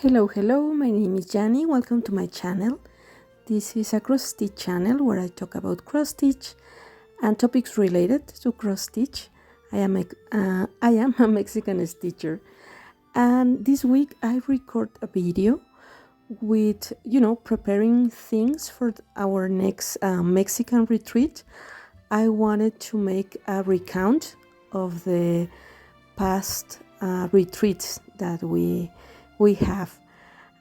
Hello, my name is Jani. Welcome to my channel. This is a cross stitch channel where I talk about cross stitch and topics related to cross stitch. I am a Mexican stitcher, and this week I record a video with preparing things for our next Mexican retreat. I wanted to make a recount of the past retreats that we have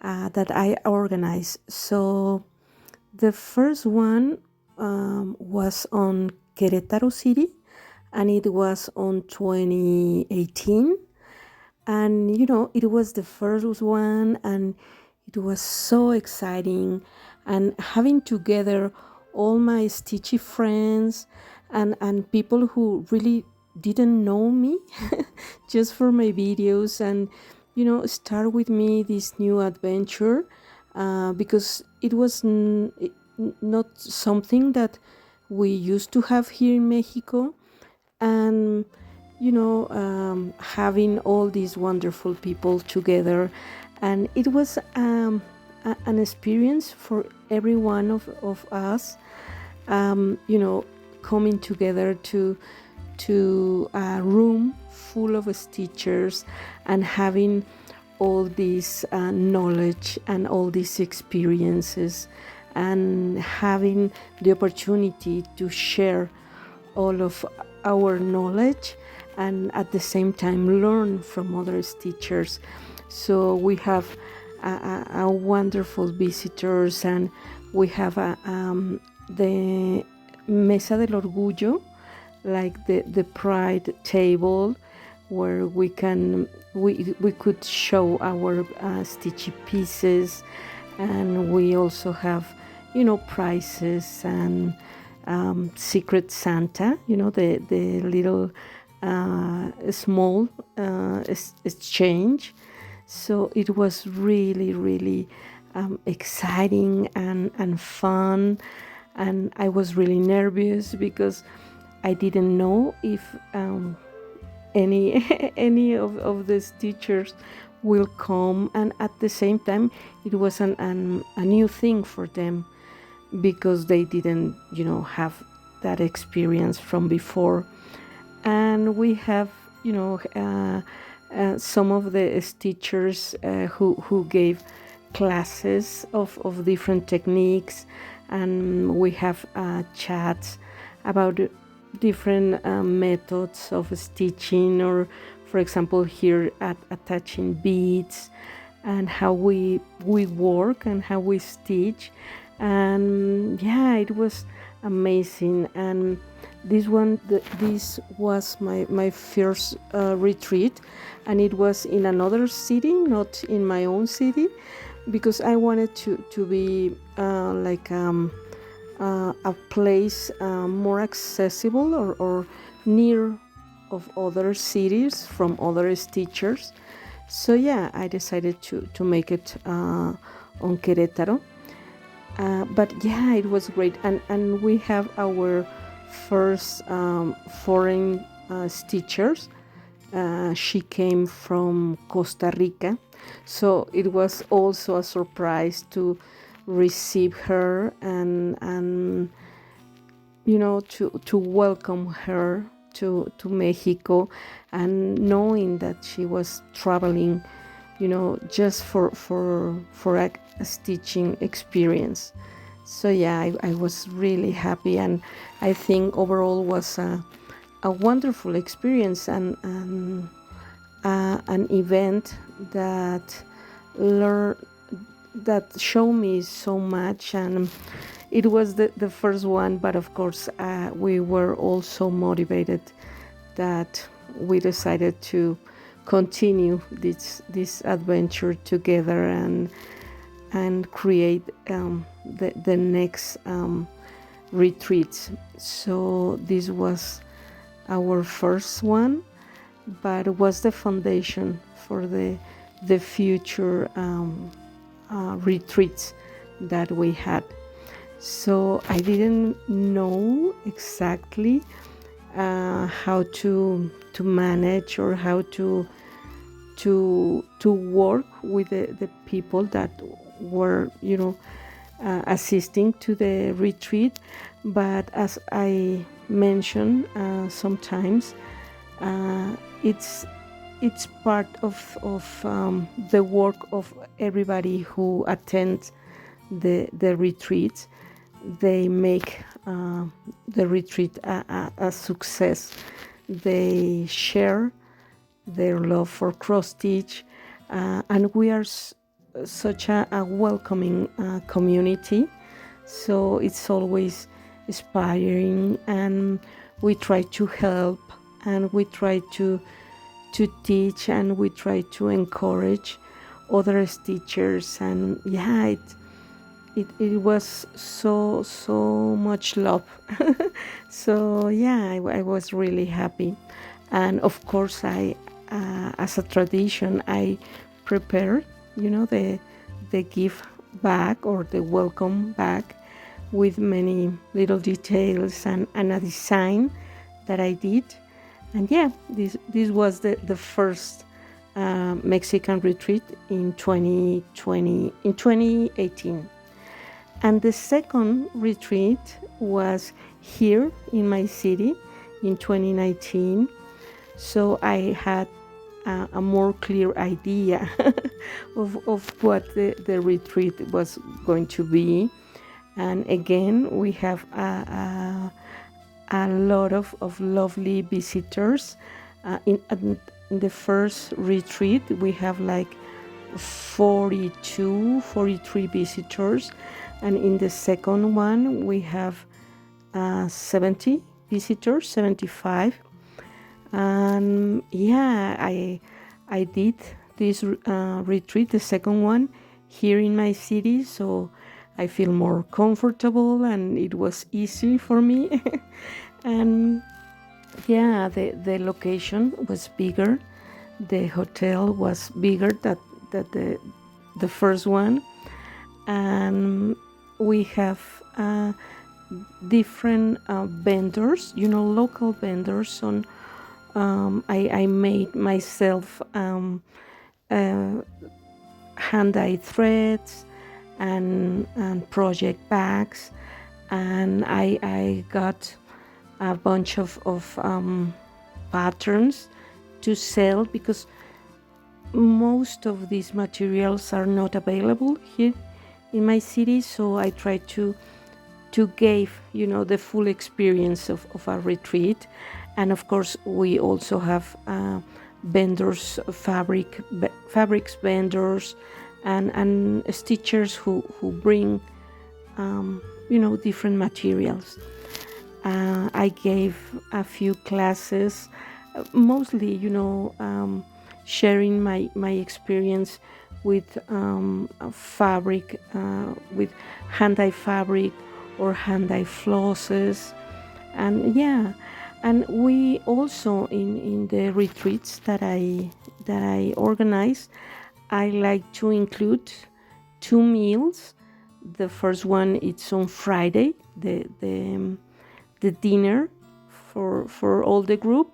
that I organized. So the first one was on Querétaro City, and it was on 2018. And it was the first one, and it was so exciting. And having together all my stitchy friends and people who really didn't know me just for my videos, and start with me this new adventure, because it was not something that we used to have here in Mexico. And having all these wonderful people together, and it was an experience for every one of us, coming together to a room full of stitchers and having all this knowledge and all these experiences, and having the opportunity to share all of our knowledge and at the same time learn from other stitchers. So we have a wonderful visitors, and we have the Mesa del Orgullo, like the pride table, where we could show our stitchy pieces. And we also have prizes and Secret Santa, the little small exchange. So it was really exciting and fun. And I was really nervous because I didn't know if any of the teachers will come, and at the same time it was a new thing for them, because they didn't have that experience from before. And we have some of the teachers who gave classes of different techniques, and we have chats about different methods of stitching, or for example here at attaching beads, and how we work and how we stitch. And yeah, it was amazing. And this was my first retreat, and it was in another city, not in my own city, because I wanted to be a place more accessible or near of other cities from other stitchers. So yeah, I decided to make it on Querétaro. But yeah, it was great. And we have our first foreign stitchers. She came from Costa Rica. So it was also a surprise to receive her and to welcome her to Mexico, and knowing that she was traveling just for a stitching experience. So yeah, I was really happy, and I think overall was a wonderful experience, and an event that showed me so much. And it was the first one, but of course we were all so motivated that we decided to continue this adventure together and create the next retreats. So this was our first one, but it was the foundation for the future retreats that we had. So I didn't know exactly how to manage, or how to to work with the people that were, assisting to the retreat. But as I mentioned, sometimes it's part of the work of everybody who attends the retreats. They make the retreat a success. They share their love for cross stitch, and we are such a welcoming community. So it's always inspiring, and we try to help, and we try to teach, and we try to encourage other teachers. And yeah, it was so much love. So yeah, I was really happy. And of course, I as a tradition, I prepared, the gift bag or the welcome bag with many little details and a design that I did. And yeah, this was the first Mexican retreat in 2018. And the second retreat was here in my city in 2019. So I had a more clear idea of what the retreat was going to be. And again, we have a lot of lovely visitors. In the first retreat, we have like 43 visitors. And in the second one, we have 70 visitors, 75. And yeah, I did this retreat, the second one, here in my city, so I feel more comfortable and it was easy for me. And yeah, the location was bigger, the hotel was bigger than the first one, and we have different vendors, local vendors. On I made myself hand-dyed threads and project bags, and I got a bunch of patterns to sell, because most of these materials are not available here in my city. So I try to give the full experience of a retreat. And of course, we also have vendors, fabrics vendors, and stitchers who bring different materials. I gave a few classes, mostly sharing my experience with fabric, with hand-dyed fabric or hand-dyed flosses. And yeah, and we also in the retreats that I organize, I like to include 2 meals. The first one, it's on Friday, the dinner for all the group,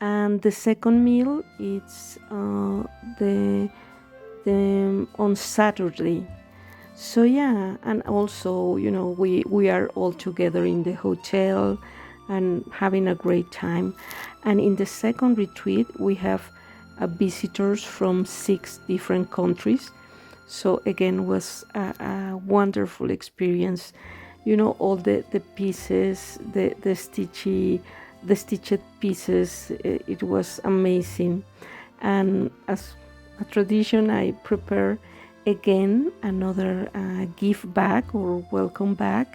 and the second meal, it's the on Saturday. So yeah, and also we are all together in the hotel and having a great time. And in the second retreat, we have visitors from 6 different countries. So again, was a wonderful experience. All the pieces, the stitched pieces, it was amazing. And as a tradition, I prepare again another gift bag or welcome bag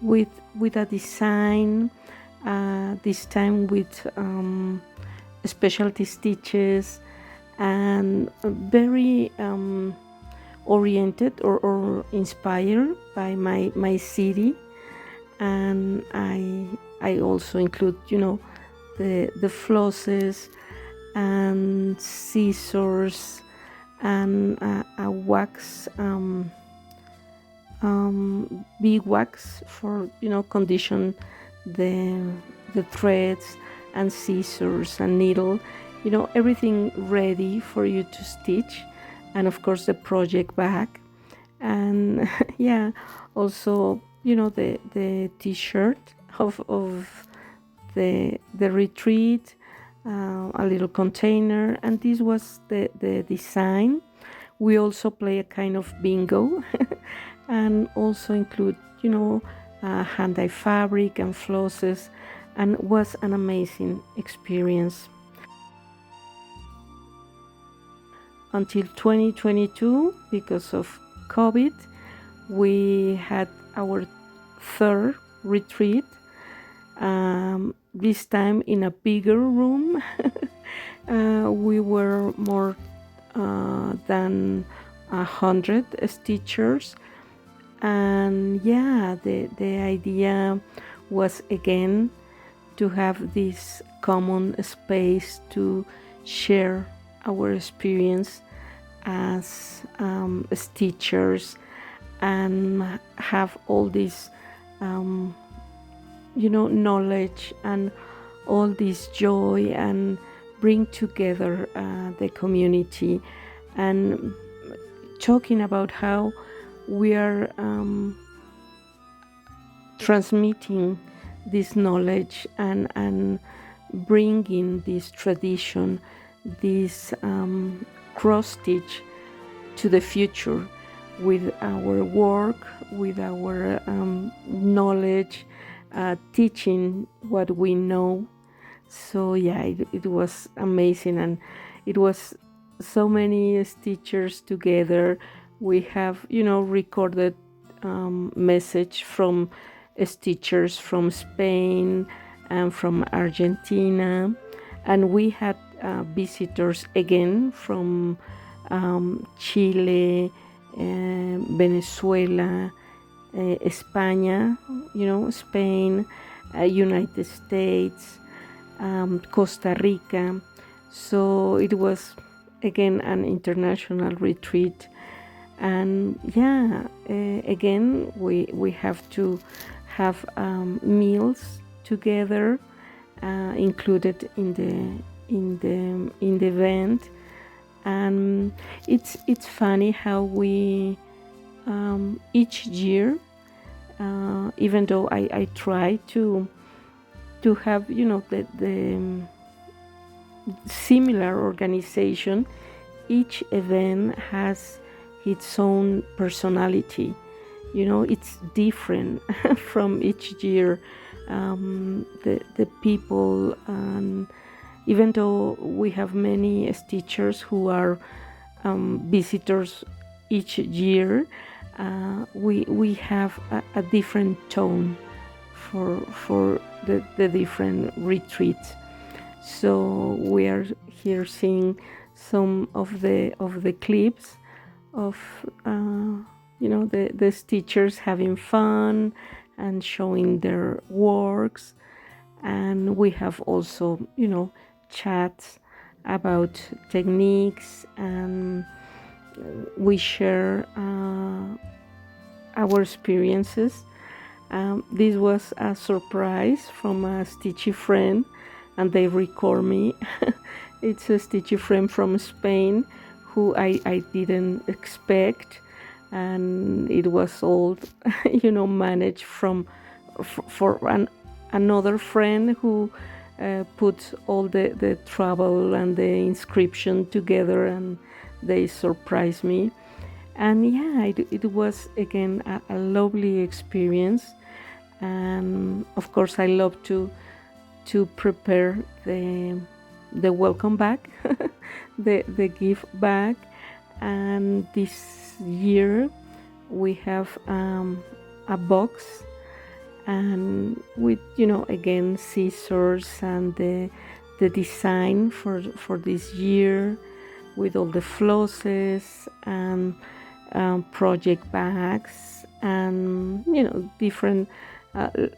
with a design, this time with specialty stitches, and very oriented or inspired by my city. And I also include the flosses and scissors and a wax, big wax for condition the threads, and scissors and needle. everything ready for you to stitch, and of course the project bag, and yeah, also the t-shirt of the retreat, a little container, and this was the design. We also play a kind of bingo and also include hand-dyed fabric and flosses, and was an amazing experience. Until 2022, because of COVID, we had our third retreat, this time in a bigger room. We were more than 100 stitchers, and yeah, the idea was again to have this common space to share our experience as stitchers, and have all this knowledge and all this joy, and bring together the community, and talking about how we are transmitting this knowledge, and bringing this tradition, this cross stitch to the future, with our work, with our knowledge, teaching what we know. So yeah, it was amazing, and it was so many stitchers together. We have recorded message from stitchers from Spain and from Argentina, and we had visitors again from Chile, Venezuela, España, Spain, United States, Costa Rica. So it was again an international retreat, and yeah, again we have to have meals together, included in the event. And it's funny how we each year, even though I try to have the similar organization, each event has its own personality. It's different from each year. The people, and even though we have many stitchers who are visitors each year, we have a different tone for the different retreats. So we are here seeing some of the clips of the stitchers having fun and showing their works, and we have also chats about techniques, and we share our experiences. This was a surprise from a stitchy friend, and they record me. It's a stitchy friend from Spain who I didn't expect, and it was all managed from for another friend who put all the travel and the inscription together, and they surprised me. And yeah, it was again a lovely experience. And of course I love to prepare the welcome bag, the gift bag. And this year we have a box, and with again scissors and the design for this year, with all the flosses and project bags, and different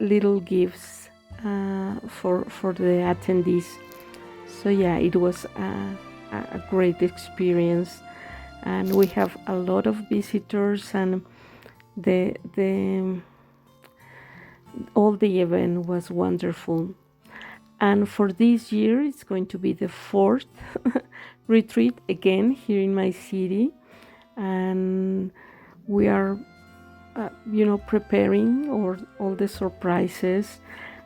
little gifts for the attendees. So yeah, it was a great experience, and we have a lot of visitors, and all the event was wonderful. And for this year, it's going to be the 4th retreat again here in my city. And we are, preparing all the surprises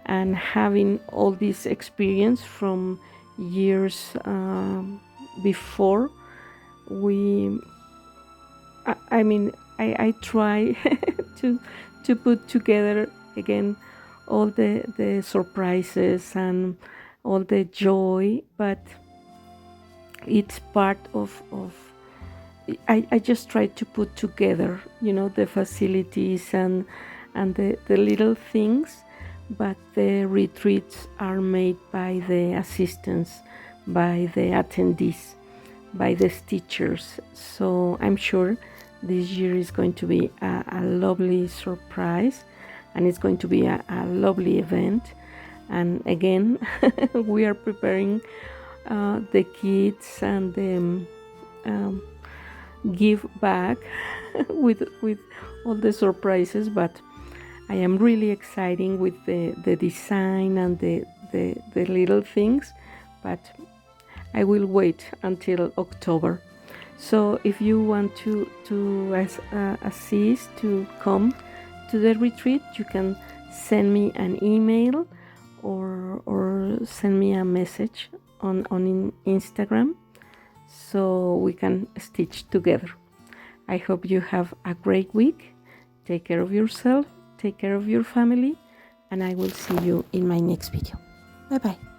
and having all this experience from years before. I try to put together again all the surprises and all the joy, but it's part of I just try to put together, the facilities and the little things, but the retreats are made by the assistants, by the attendees, by the teachers. So I'm sure this year is going to be a lovely surprise, and it's going to be a lovely event. And again, we are preparing the kids and the give back with all the surprises, but I am really excited with the design and the little things, but I will wait until October. So if you want to assist, to come to the retreat, you can send me an email or send me a message on Instagram, so we can stitch together. I hope you have a great week. Take care of yourself, take care of your family, and I will see you in my next video. Bye bye.